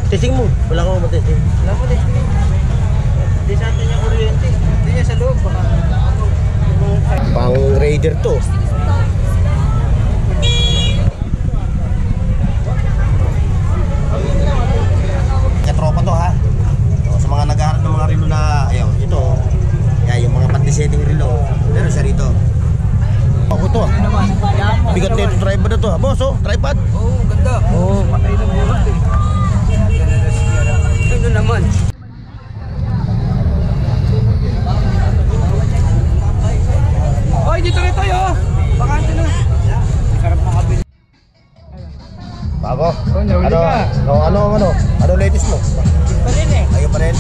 Testing mo. Wala kang matesting. Wala mo testing. Hindi sa atin yung kuryente. Hindi niya sa loob. Baka pang raider to. Katropa to ha. Sa mga naghahanap ng mga relo na ayaw, ito. Yan, yung mga pandisetting relo. Meron siya rito. Ako to ah. Bigat na ito tripod na to ha. Boss oh, tripod. Oo, ganda. Oo, patay ng buhat eh. Ano naman? Oy, dito rin tayo. Bakante na. Sarap makabili. Bago? Ano latest mo? Pa rin eh. Ayun pa rin.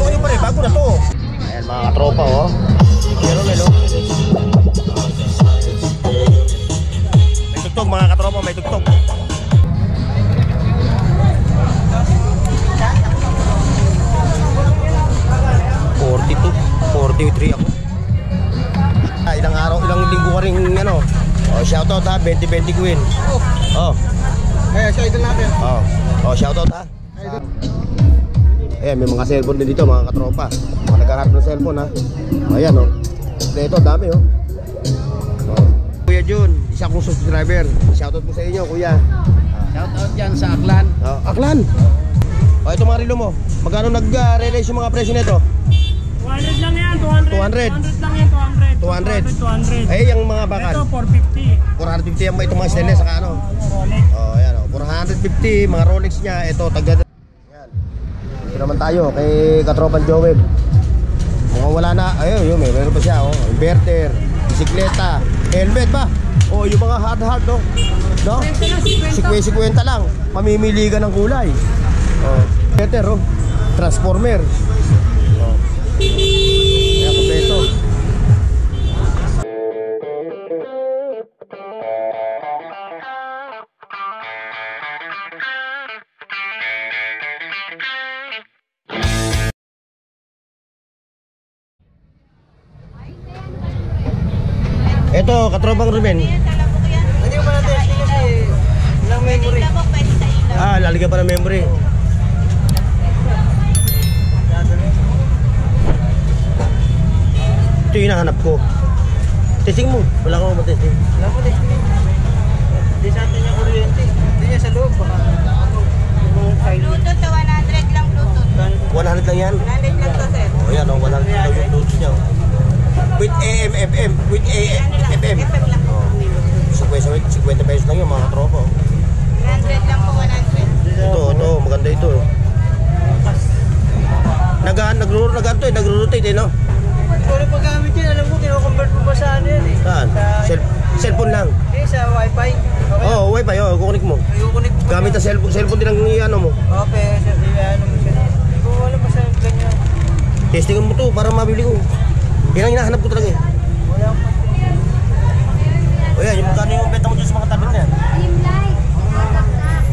Ayun pa rin, bago na to. Ayan mga katropa oh. Meron eh no. May tugtog mga katropa, may tugtog. ako. Ilang araw, ilang linggo ka rin ano. Oh, shoutout ha, 2020 Queen. Oh. Eh, sa idol natin. Oh. Oh, shoutout ha. May mga cellphone din dito, mga katropa. Mga naghahanap ng cellphone ha. Ayan oh. Ito, dami oh. Oh. Kuya Jun, isa kong subscriber. Shoutout po sa inyo, kuya. Shoutout dyan sa Aklan. Oh, Aklan. Oh, ito mga relo mo. Magkano nag-realize yung mga presyo nito? 200 lang yan, 200. 200 lang yan, 200. 200. Eh, yung mga bakal? Ito, 450. 450 yung itong mga stainless saka ano? Rolex. Oh, ayan oh. 450, mga Rolex niya. Ito, tagda. Ayan. Ito naman tayo kay Katropan Joel. Mukhang wala na. Ayun, meron pa siya oh. Inverter, bisikleta, helmet ba? Oh, yung mga hard no? No? 50 lang. Mamimili ka ng kulay. Oh, inverter oh. Transformer. Oh. Kaya kompleto. Ito, Katropang Ruben. Hindi ko pa na-testing kasi walang memory. Ah, lalagyan pa ng memory. Ito yung hinahanap ko. Testing mo. Wala kang matesting. Wala mo testing. Hindi sa atin yung kuryente. Hindi niya sa loob. Baka Bluetooth to 100 lang Bluetooth. 100 lang yan? 100 lang to sir. Oh, yan oh, 100 lang yung Bluetooth niya. With AM, FM. With AM, FM. FM lang po. 50 pesos lang yung mga tropa. 100 lang po, 100. Ito, maganda ito. Nag-rotate eh, no? kung ano paggamit yan, alam ko, kino-convert mo pa sa ano yan eh. Saan? Cellphone lang. Eh, sa wifi. Okay. Oh, wifi, oh, kukunik mo. Kukunik mo. Gamit na cellphone din ang ano mo. Okay, ano mo siya. Kung wala pa sa ganyan. Testingan mo to para mabili ko. Yan ang hinahanap ko talaga eh. Wala pa. O yan, yung magkano yung benta mo dyan sa mga tabi niya?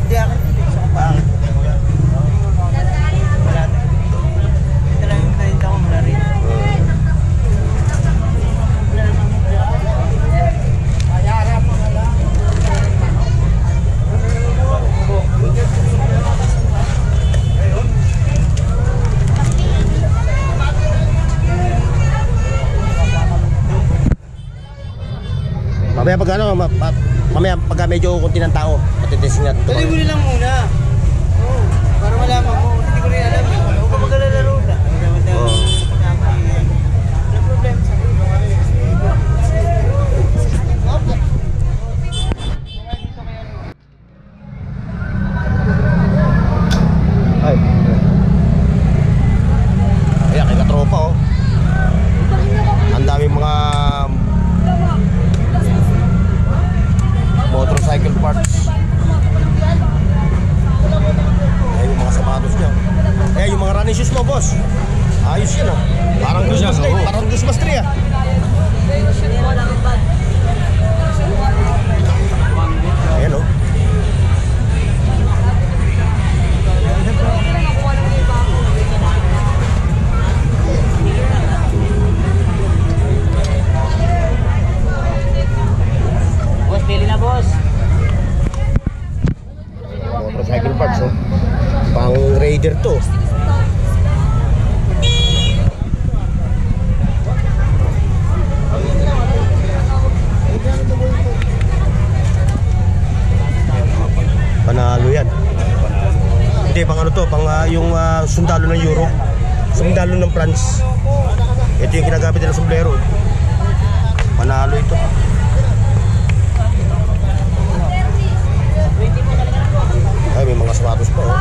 Hindi akin. Bakit? Wala. Ito lang yung talenta ko, wala rin. Mamaya pag ano, mamaya pag medyo kunti ng tao, matitesting natin ito. Dali mo lang muna. Oo, para malaman mo. Hindi ko rin alam. Huwag ka magkalalaro na. Oo. Walang problema sa akin. Ay. Ayan, kay katropa oh. Ang daming mga motorcycle parts. Ayan yung mga sapatos niya. Ayan yung mga running shoes mo, boss. Ayos yan ah. Parang Christmas tree. Parang Christmas tree ah. Ayan oh. Boss, pili na boss. Motorcycle parts oh. Pang Leader to. Panalo yan. Hindi, pang ano to, pang yung sundalo ng Europe, sundalo ng France. Ito yung ginagamit nila sombrero. Panalo ito. Ay, may mga sapatos pa, oh.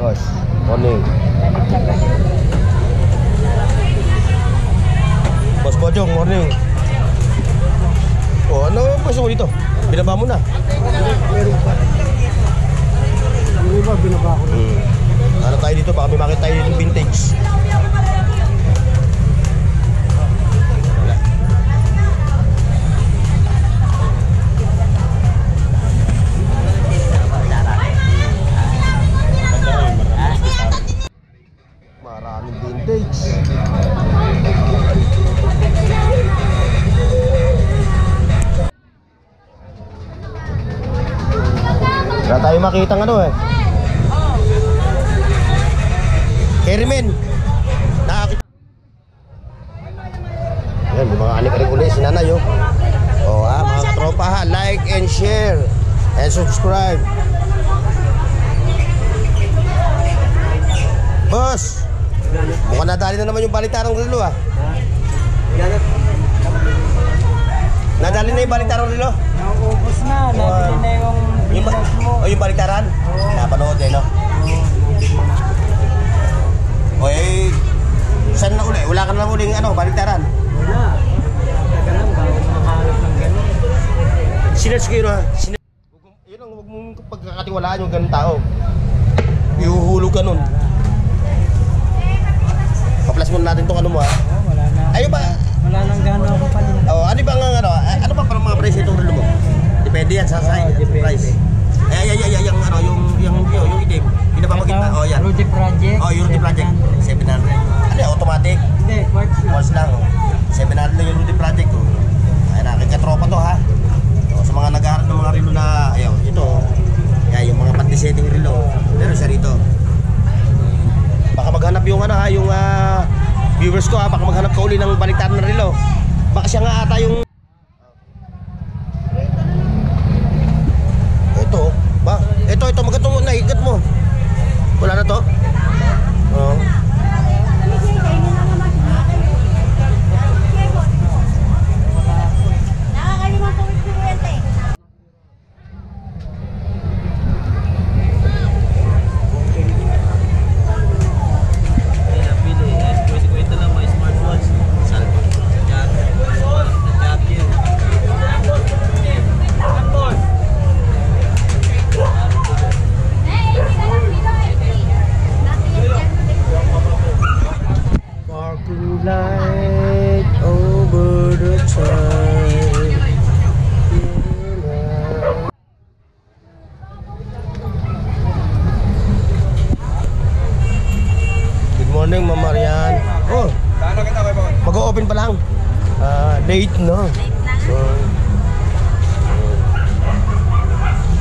Boss, morning. Boss Bojong, morning. Oh, ano pwesto mo dito? Binaba mo na. Binaba ko. Ano tayo dito? Baka may makita tayo dito vintage. Maraming vintage. Wala tayo makita ng ano eh. Kermen. Nakakita. Yan, may mga anik-anik ulit si nanay, oh. Oh, mga katropa ha, like and share and subscribe. Boss, mukhang nadali na naman yung balitarang relo, ah. Nadali na yung balitarang relo? Naubos na. Nabili na yung business mo. Yung balitaran? Napanood eh, no? O eh, saan na uli? Wala ka na uling ano, balitaran? Wala. Taga lang, bago makahanap ng gano'n. Sinerge kayo na. Yun ang huwag mong pagkakatiwalaan yung ganun tao. Ihuhulog ka nun. Pa-plus muna natin itong ano mo, ha? Wala na. Ayun ba? Wala nang gano'n ako pa din. Oh, ano ba ang ano pa parang mga presyo itong relo mo? Depende yan sa size, price. Yung ano, yung itim. Pinapamagit na. Oh, yan. Rudy Project. Oh, yung Rudy Project. 700. Ano yan, automatic? Hindi, quartz lang. Quartz lang. 700 lang yung Rudy Project. Oh. Ayun na, kikatropa to, ha. So, sa mga naghahanap ng mga relo na, ayaw, ito. Yan, yung mga pandisetting relo. Meron siya rito. Baka maghanap yung ano, ha, yung viewers ko, ha. Baka maghanap ka uli ng baliktaran ng relo. Baka siya nga ata yung ito magatong nahigat mo. Wala na to? Oo. Nakakalimang po yung kuryente. Light over the time. Good morning, Ma'am Marian. Oh, mag-o-open pa lang. Late no. So,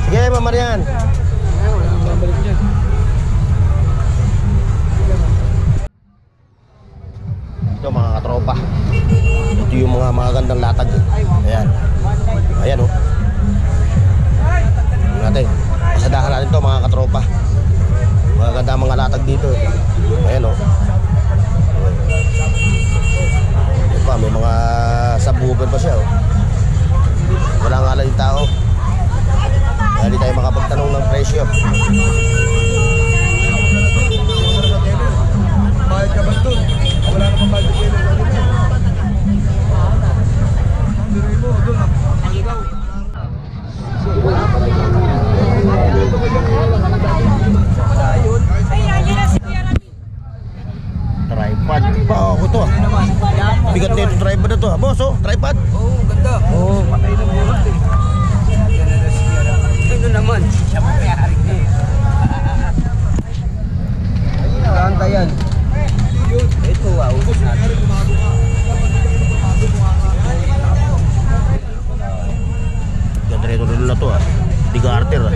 sige, Ma'am Marian. Ito mga katropa. Ito yung mga magagandang latag. Ayan. Ayan, oh. Natin. Pasadahan natin to mga katropa. Magaganda mga latag dito. Ayan, oh. Ito pa, may mga subwoofer pa siya, oh. Wala nga lang yung tao. Kaya di tayo makapagtanong ng presyo. Bayad ka ba ito? Wala naman bayad ka ito. Tripod pa ako to. Bigat na yung tripod na to. Boss, oh, tripod. Oo, ganda. Oo, patay na buhat eh. Ito naman. Siya may-ari niya. Kanta yan. Ito, ubos natin. Ganda rin ito na to, ah. Di garter, ah.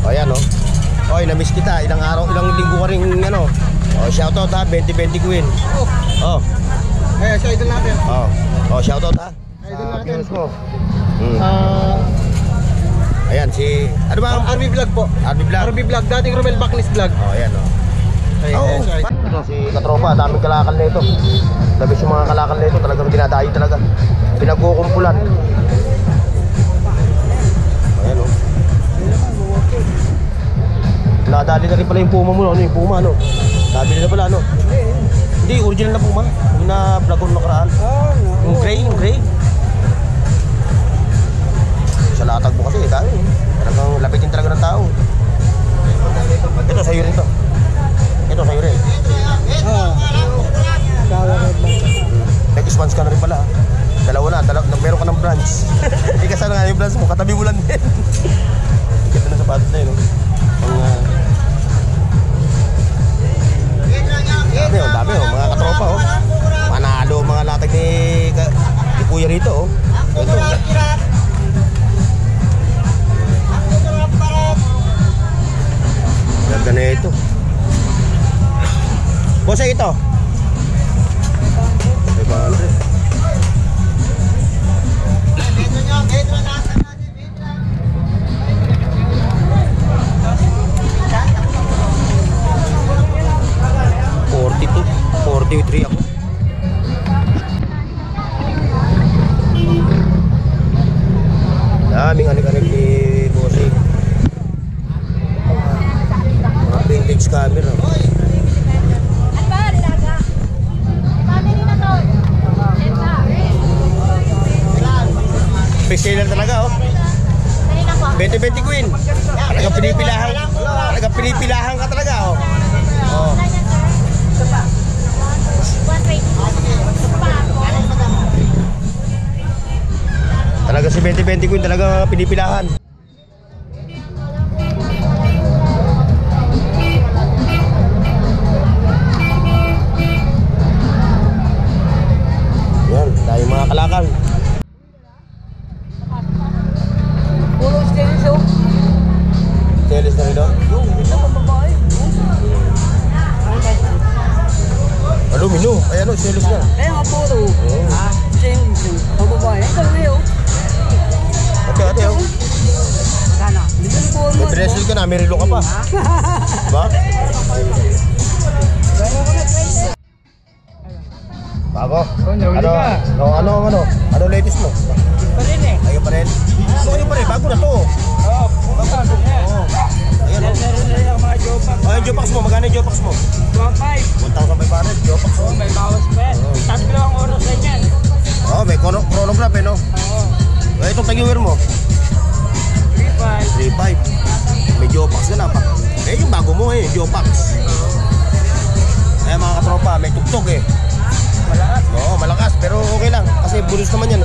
O yan o. Oy, na-miss kita. Ilang araw, ilang linggo ka rin ano. O, shoutout ha, 2020 Queen. Oh. Eh, sa idol natin. Oh. Oh, shoutout ha. Idol natin. Viewers mo. Hmm. Ah, Ayan, si... Ano ba? RB Vlog po. RB Vlog. RB Vlog, dating Romel Backlist Vlog. Oh, ayan o. Ayun, Oo. ayun, sorry. Ito si Katropa, daming kalakal nito. Labis yung mga kalakal nito, talagang dinadayo talaga. Pinagkukumpulan. Ayan o. Nadali na rin pala yung Puma mo, ano yung Puma, no? Nadali na pala, no? Hindi, original na Puma. Yung na vlogon nakaraan. Yung gray. Sa latag mo kasi, dami. Talagang lapitin talaga ng tao. Ito, sa'yo rin to. Ito, sa'yo rin. Nag-sponsor ka na rin pala. Dalawa na, meron ka ng branch. Hindi ka sana nga yung branch mo, katabi mo lang din. Ganda na sapatos na yun, no? Ang dami, mga katropa, oh. Panalo mga latag ni Kuya rito, oh. Ito. Ganda na ito. Bosa ito. 43 ako. Daming anik-anik ni Bossy. Mga vintage camera. Bestseller talaga, oh. 2020 Queen. Talagang pinipilahan ka talaga, oh. Oh. Talaga si 2020 Queen, talaga pinipilahan. Yan, dahil mga kalakal. Puro stainless, oh. Stainless na rin, oh. Alumino, ayan, oh, stainless na. Eh, nga puro. Stainless, oh. Babae. Ito, oh. Ate, oh. Sana. Bigyan po mo. May bracelet ka na, may relo ka pa. Diba? Bago? Ano latest mo? Pa rin eh. Ayun pa rin? Ayun pa rin, bago na to. Oo. Ayan, oh. Meron na yung mga Jopax. Oh, yung Jopax mo, magkano yung Jopax mo? 1.5. 1,500, Jopax mo. Oo, may bawas pa. Tatlo ang oras na yan. Oh, may chronograph, eh, no? Oo. Eh, itong tag-viewer mo? 3.5. 3.5. May Jopax ka na pa. Eh, yung bago mo, eh, Jopax. Eh, mga katropa, may tugtog, eh. Malakas. Oo, malakas, pero okay lang. Kasi bonus naman yan.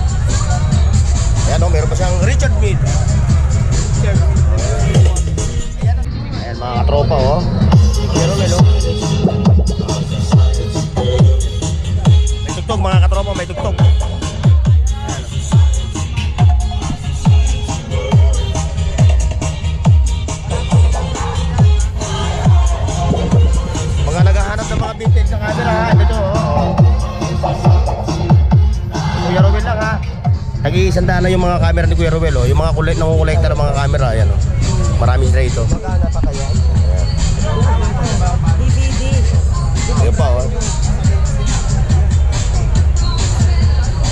Ayan, oh, meron pa siyang Richard Mille. Ayan, mga katropa, oh. Meron, oh. May tugtog, mga katropa, may tugtog. Mga naghahanap ng mga vintage na camera, ha? Ito, oh. Kuya Rowel lang, ha? Nag-iisandaan na yung mga camera ni Kuya Rowel, oh. Yung mga nangungulikta ng mga camera, ayan, oh. Maraming rito. Magkana pa kayo? DVD. Ayun pa, oh.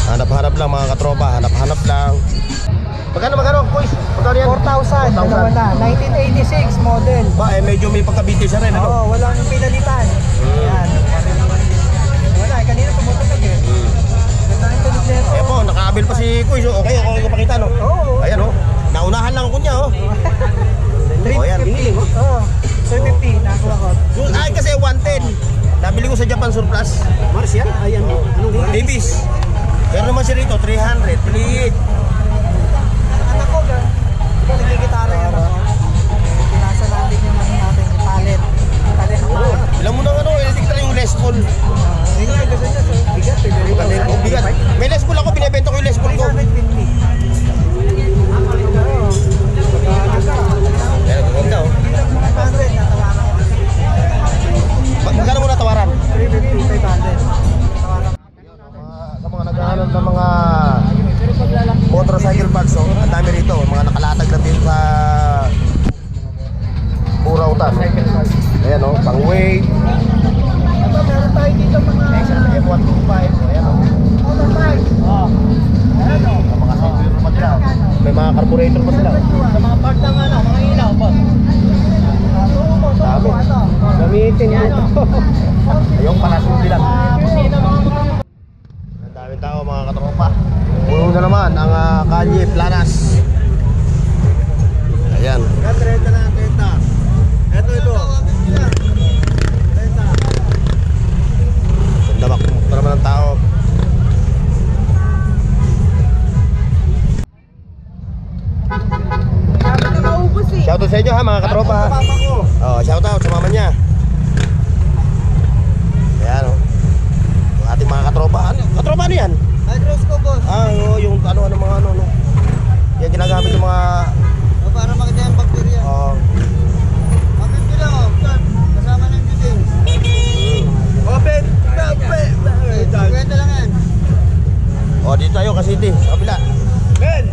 Hanap-hanap lang, mga katropa. Hanap-hanap lang. Magkano, boys? Magkano yan? 4,000. Dalawa na. 1986 model. Ba, eh, medyo may pagka-vintage na rin, ano? Oo, walang pinalitan. Ayan. Wala, kanina tumutunog eh. Ganda ng tunog nito. Eh po, naka-abil pa si Kuy. So, okay ko pakita, no? Oo. Ayan, oh. Naunahan lang ko niya, oh. Oh, yan. 350. Oo. 350. Nakakuha ko. Ay, kasi 110. Nabili ko sa Japan Surplus. Mars yan? Ayan. Anong Davis. Pero naman siya rito, 300. Please. anak ko, nagigitara yan ako. Pinasa natin yung ano natin, yung talent. Talent na Oo. Ilan mo nang ano, electric talaga yung Les Paul. Yun nga, gusto niya. So, bigat eh. Very Maganda yung bigat. May Les Paul ako, binibenta ko yung Les Paul ko. 350. Yan, ganda, oh. Shoutout sa inyo ha mga katropa ha. Papa ko. Oh, shoutout sa mama niya. Ayan o. Yung ating mga katropa. Katropa ano yan? Microscope, boss. Yung ano mga ano. Yan ginagamit yung mga Para makita yung bacteria. Makita lang, oh. Kasama ng building. Open. Kwenta lang yan. dito tayo kasi sa kabila.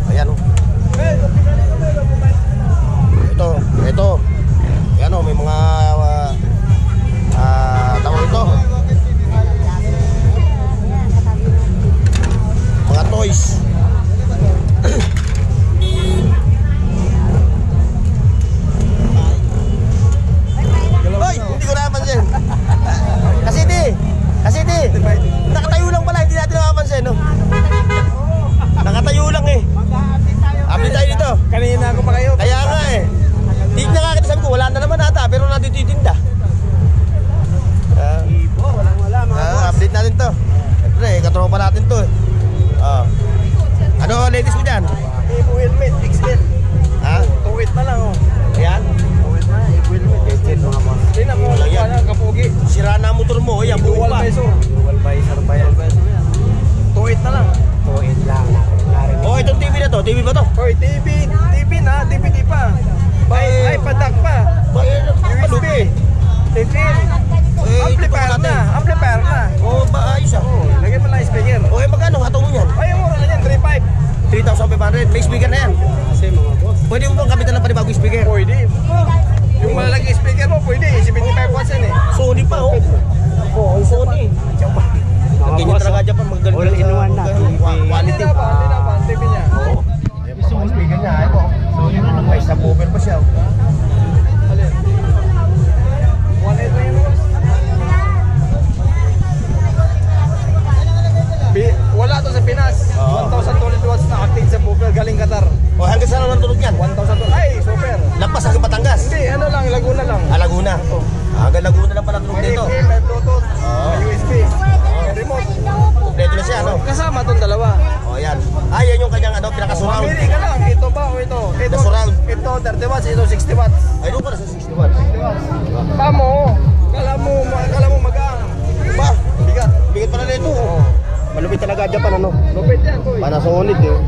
Ayan o. Ito. Ayan o, may mga tawag ito. Mga toys. Hoy, hindi ko napansin. Kasi di. Nakatayo lang pala, hindi natin nakapansin, no? Nakatayo lang eh. Update tayo dito. Kanina ako pa kayo. Kaya nga eh. Di nakakita, sabi ko, wala na naman ata, pero natititinda. Wala mga Update natin to. Siyempre, katropa natin to eh. Ano latest mo dyan? helmet, XL. Ha? Tuwit na lang, oh. Ayan. Tuwit na, helmet, XL mga boss. Tingnan mo, Wala yan. kapugi. Sira na ang motor mo, yan, buo Dual pa. visor. Dual visor pa yan. Tuwit na lang. Tuwit lang. Oh, itong TV na to, TV ba to? Hoy, TV na, DVD pa. Ay, padak pa. USB. TV. Amplifier na. Amplifier na. Oh, ba ayos ah. Oh, lagyan mo lang speaker. Okay, magkano hatong mo yan? Ay, mura na yan, 3.5. 3,500. May speaker na yan. Kasi mga boss. Pwede mo bang kapitan ng panibagong speaker? Pwede. Yung malalaki speaker mo, pwede. 75 watts yan eh. Sony pa oh. Oh, Sony. Ganyan talaga dyan pa magagaling. All in one na. Quality. Hindi na ba? TV niya. Oo. Ayan pa ang speaker niya. Ayan po. May subwoofer pa siya. Alin? 1.8 na yun, boss. Wala to sa Pinas. Oo. 1,200 watts na active sa buffer. Galing Qatar. O hanggang saan ang natunog yan? 1,000. Ay, super. Lagpas hanggang Batangas. Hindi, ano lang, Laguna lang. Laguna. Hanggang Laguna lang pala tunog May dito. FM, may Bluetooth, Oo. may USB, may remote. Kompleto na siya, ano? Kasama tong dalawa. O yan. Yan yung kanyang pinaka-surround. Mamili ka lang, ito ba o ito? Ito, surround. ito 30 watts, ito 60 watts. Ay, doon ko na sa 60 watts. Tamo, kala mo magaan. Ba? Bigat. Bigat pala na ito. Malupit talaga Japan, ano? Lupit yan, boy. Panasonic eh.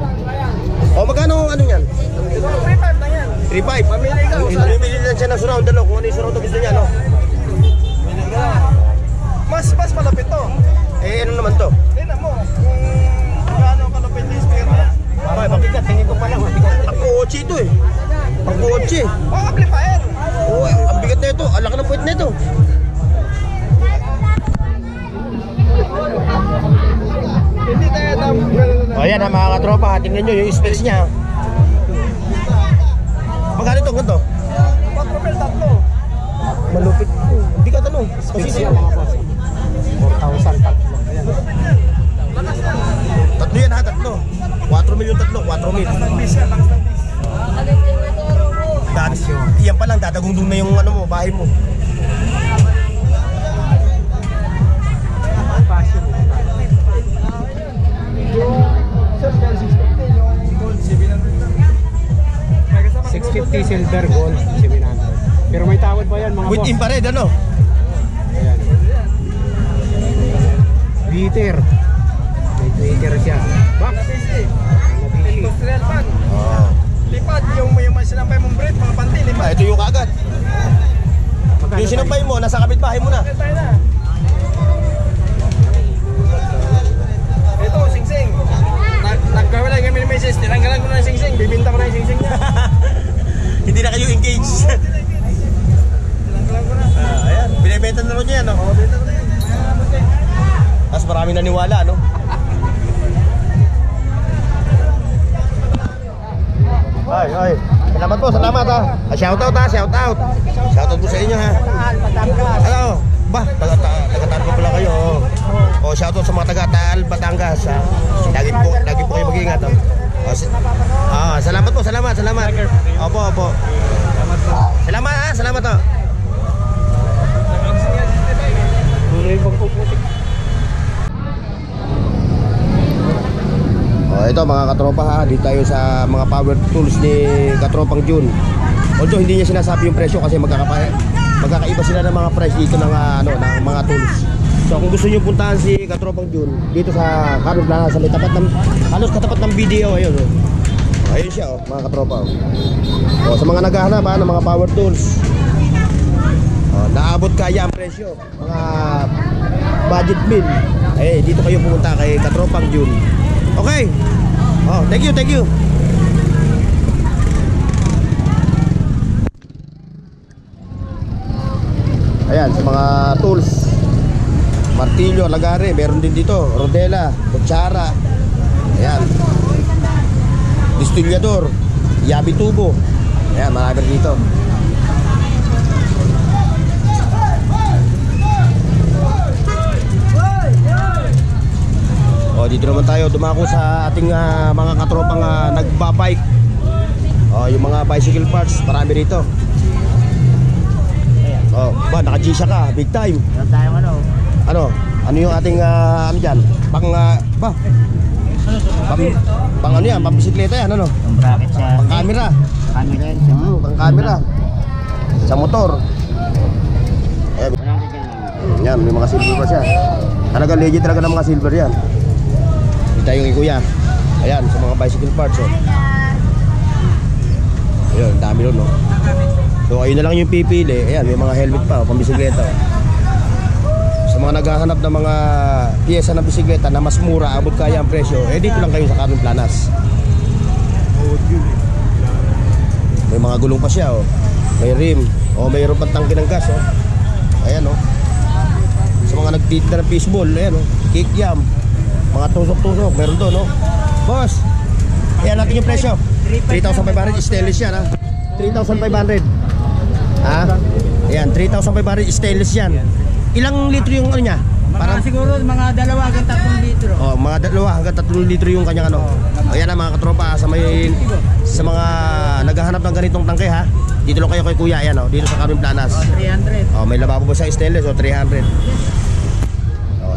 O magkano ano yan? Ito, 3.5 na yan. 3.5. Mamili ka kung saan. Bumili lang siya ng surround, ano? Kung ano yung surround na gusto niya, no? Mamili ka lang. Mas malapit to. Ano naman to? Tingnan mo, kung gaano kalupit yung speaker na yan. Ay, mabigat. Tingin ko pala, mabigat. Ang kotse ito eh. Ang kotse. Oh, amplifier. Ang bigat na ito. Ang laki ng puwet na ito. Hindi tayo O yan ha mga katropa, tingnan nyo yung specs niya. Magkano ito? Ganito? 4 mil tatlo. Malupit. Hindi ka tanong. Kasi siya. 4,000 tatlo. Tatlo yan ha, tatlo. 4 mil yung tatlo, 4 mil. Bis yan, lakas ng bis. Danis yun. Iyan pa lang, dadagundong na yung ano mo, bahay mo. Fashion. Yung silver 650, yung gold 700 lang. May kasama 650 silver gold 700. Pero may tawad ba yan mga With boss? infrared, ano? Ayan. Tweeter. May tweeter siya. Box. PC. Nabishi. Industrial fan. Oo. Lipad, yung may sinampay mong bread, mga panty, lipad. Ito yung kaagad. Yung sinampay mo, nasa kapitbahay mo na. Okay, tayo na. Ito, sing-sing. Nagkawala yung kami ni Mrs. Tinanggalan ko na yung sing-sing. Bibinta ko na yung sing-sing niya. Hindi na kayo engaged. Tinanggalan ko na. Ayan, binibenta na rin niya, no? Oo, bibinta ko na yun. Tapos maraming naniwala, no? Ay. Salamat po, salamat ha. Shoutout ha, shoutout. Shoutout po sa inyo ha. Ano? Ba, taga-Taal po pala kayo. O, shoutout sa mga taga-Taal, Batangas ha. Lagi po kayo mag-iingat ha. Salamat po, salamat. Opo. Salamat ha, salamat ha. Tuloy pagpuputik. Ito mga katropa ha, dito tayo sa mga power tools ni Katropang Jun. Although hindi niya sinasabi yung presyo kasi magkakaiba sila ng mga price dito ng ng mga tools. So kung gusto niyo puntahan si Katropang Jun dito sa Carmen Planas, sa may tapat ng halos katapat ng video, ayun oh. Ayun siya oh, mga katropa. Oh, sa mga naghahanap ng mga power tools. Naabot kaya ang presyo, mga budget meal. Dito kayo pumunta kay Katropang Jun. Okay. Oh, thank you. Ayan, sa mga tools. Martilyo, lagare, meron din dito. Rodela, kutsara. Ayan. Distillador, yabi tubo. Ayan, marami dito. Dito naman tayo dumako sa ating mga katropang nagbabike. Yung mga bicycle parts, marami rito. Ba, naka-G-Shock ka, big time. Meron tayong Ano yung ating dyan? Pang ano yan? Pang bisikleta yan, ano? Yung bracket sa Pang camera. camera yan. Pang camera. Sa motor. Yan, may mga silver pa siya. Talaga legit talaga ng mga silver yan. Tayo kay kuya. Ayan, sa mga bicycle parts oh. Ayun, dami nun no. So ayun na lang yung pipili. Ayan, may mga helmet pa, pambisikleta oh. Sa mga naghahanap ng mga piyesa ng bisikleta na mas mura, abot kaya ang presyo, dito lang kayo sa Carmen Planas. May mga gulong pa siya oh. May rim, mayroon pang tangke ng gas oh. Ayan oh. Sa mga nagtitinda ng fishball, ayan oh. Kikiam, mga tusok-tusok, meron doon, no? Boss, ayan natin yung presyo. 3,500 stainless yan, ha? 3,500. Ha? Ayan, 3,500 stainless yan. Ilang litro yung ano niya? Parang siguro mga 2 hanggang 3 litro. Mga 2 hanggang 3 litro yung kanyang ano. Ayan na mga katropa, sa mga naghahanap ng ganitong tangke, ha? Dito lang kayo kay kuya, ayan, oh, dito sa Carmen Planas. 300. May lababo ba sa stainless, 300.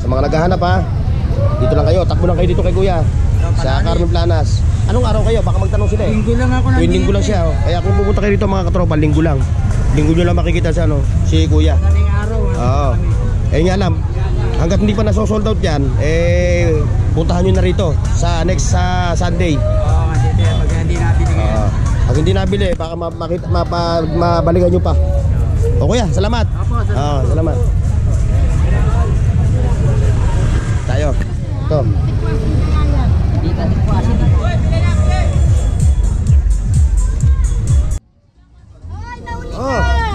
Sa mga naghahanap, ha? Dito lang kayo, takbo lang kayo dito kay kuya sa Carmen Planas. Anong araw kayo? Baka magtanong sila eh. Linggo lang ako Tuwing linggo lang siya oh. Kaya kung pupunta kayo dito mga katropa, linggo lang. Linggo nyo lang makikita siya no, si kuya. Kaling araw. Oo. Nga lang, hanggat hindi pa nasosold out yan, puntahan nyo na rito sa next Sunday. Pag hindi nabili yan. Pag hindi nabili, baka mabalikan nyo pa. O kuya, salamat. Salamat. Tayo. Ito.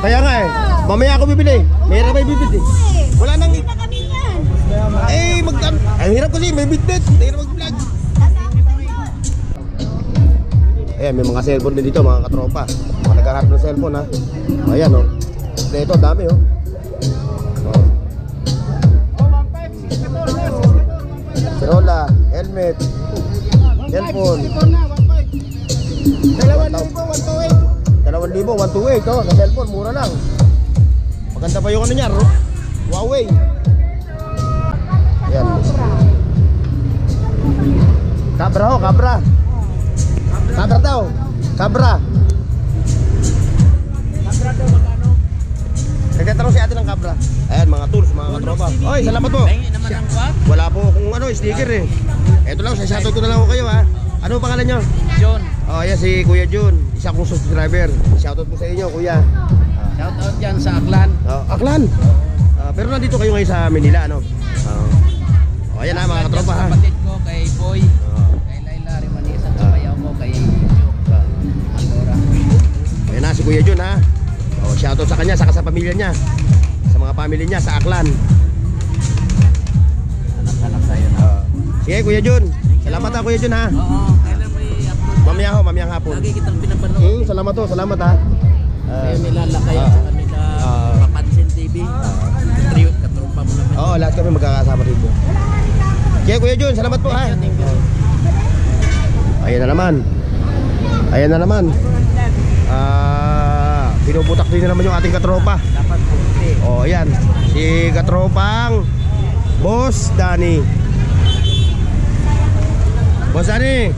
Kaya nga eh. Mamaya ako bibili. Mayroon may bibili. Wala nang ang hirap kasi may bitbit. Hirap mag-vlog. May mga cellphone din dito mga katropa. Mga naghaharap ng cellphone ha. Ayan oh. Ito dami oh. Rola, helmet, cellphone. 2,000, 128 oh, sa cellphone, mura lang. Maganda pa yung ano niya, Huawei. Ayan. Cabra ho, Cabra. Cabra daw, Cabra. Nagtatanong si ate ng Cabra. Ayan, mga tools, mga katropa. Oy, salamat po. Wala po akong sticker eh. Ito lang, shoutout ko na lang ako kayo ha. Ano pangalan nyo? John. Ayan si Kuya Jun. Isa kong subscriber. Shoutout po sa inyo, kuya. Shoutout dyan sa Aklan. Aklan? Pero nandito kayo ngayon sa Manila, ano? Ayan ha, mga katropa ha. Kapatid ko kay Boy, kay Laila Rimanisa, kapayaw ko kay Jo, Andorra. Ayan na si Kuya Jun ha. Shoutout sa kanya, saka sa pamilya niya. Sa mga family niya, sa Aklan. Anak-anak tayo na. Sige Kuya Jun. Salamat ha Kuya Jun ha. Oo, kailan may upload? Mamayang hapon. Lagi kitang pinapanood. Salamat ha. Kayo nilalakay sa kanila Papansin TV. Triyot, katropa mo naman. Oo, lahat kami magkakasama dito. Sige Kuya Jun, salamat po ha. Ayan na naman. Pinuputak din na naman yung ating katropa. Dapat puti. Ayan. Si katropang Boss Danny. Boss Danny,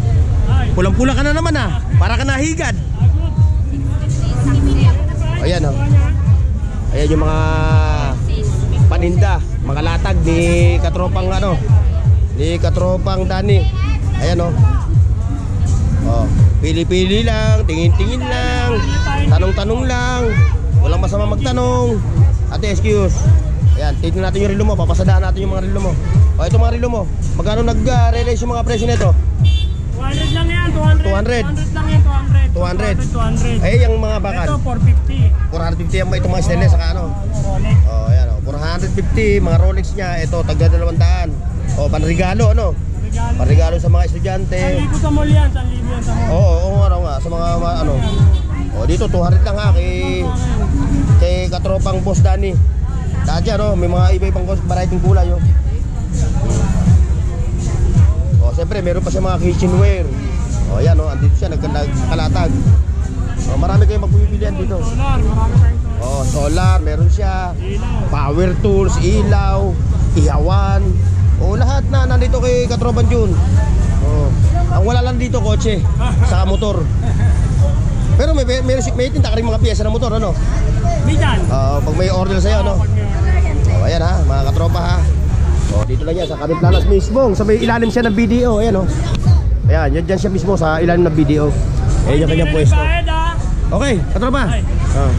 pulang-pula ka na naman ha. Para ka nahigad. Ayan yung mga paninda, mga latag ni katropang ni katropang Dani. Ayan oh. Oh, pili-pili lang, tingin-tingin lang, tanong-tanong lang. Walang masama magtanong. Ate, excuse. Ayan, tignan natin yung relo mo, papasadaan natin yung mga relo mo. O, ito mga relo mo. Magkano nag-release yung mga presyo nito? 200 lang yan, 200. 200 lang yan, 200. 200. Eh, yung mga bakal. Ito, 450. 450 yung itong mga stainless saka Rolex. Oh, ayan oh. 450, mga Rolex niya. Ito, tagda 200. Oh, panregalo, Regalo. Panregalo sa mga estudyante. 1,000 sa mall yan, 1,000 yan sa mall. Oo, nga, sa mga Oh, dito 200 lang ha kay katropang Boss Dani. Dati may mga iba-ibang variety kulay oh. Oh, siyempre meron pa siya mga kitchenware. Oh, ayan oh, andito siya nagkalatag. Oh, marami kayong magpipilian dito. Solar, marami tayong solar. Oh, solar, meron siya. Ilaw. Power tools, ilaw, ihawan. Oh, lahat na nandito kay Katropan Jun. Oh. Ang wala lang dito kotse, saka motor. Pero may tinta ka rin mga piyesa ng motor, ano? Minsan. Pag may order sa'yo, ano? Oh, ayan ha, mga katropa ha. Oh, dito lang yan, sa Kaniplanas mismo. Sa may ilalim siya ng BDO, ayan oh. Ayan, dyan siya mismo sa ilalim ng BDO. Ayan yung kanyang pwesto. Okay, katropa. Oh.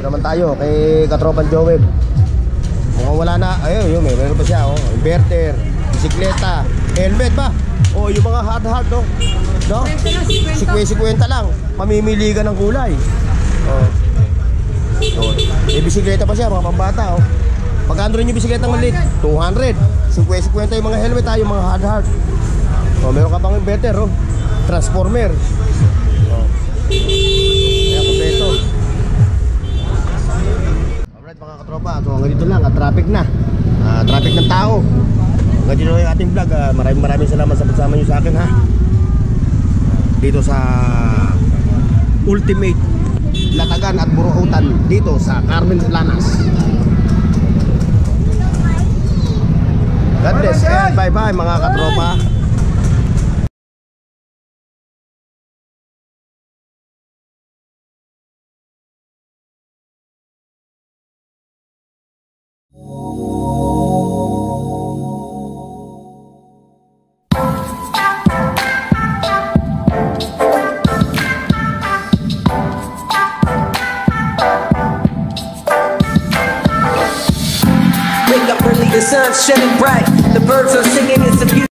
Naman tayo kay katropan Joel. Mukhang wala na. Ayun, meron pa siya oh. Inverter, bisikleta, helmet ba? Oh, yung mga hard no? No? 50 lang. Mamimili ka ng kulay. Oh. Oh. May bisikleta pa siya, mga pambata oh. Magkano rin yung bisikleta ng maliit? 200. 50 yung mga helmet yung mga hard. Oh, meron ka pang inverter oh. Transformer. Oh. Ayan, kompleto. Mga katropa, so hanggang dito lang at traffic na. Traffic ng tao. Hanggang dito yung ating vlog. Maraming salamat sa pagsama nyo sa akin ha. Dito sa Ultimate Latagan at Buruutan dito sa Carmen Lanas. God bless and bye bye mga katropa. The sun's shining bright, the birds are singing, it's a beautiful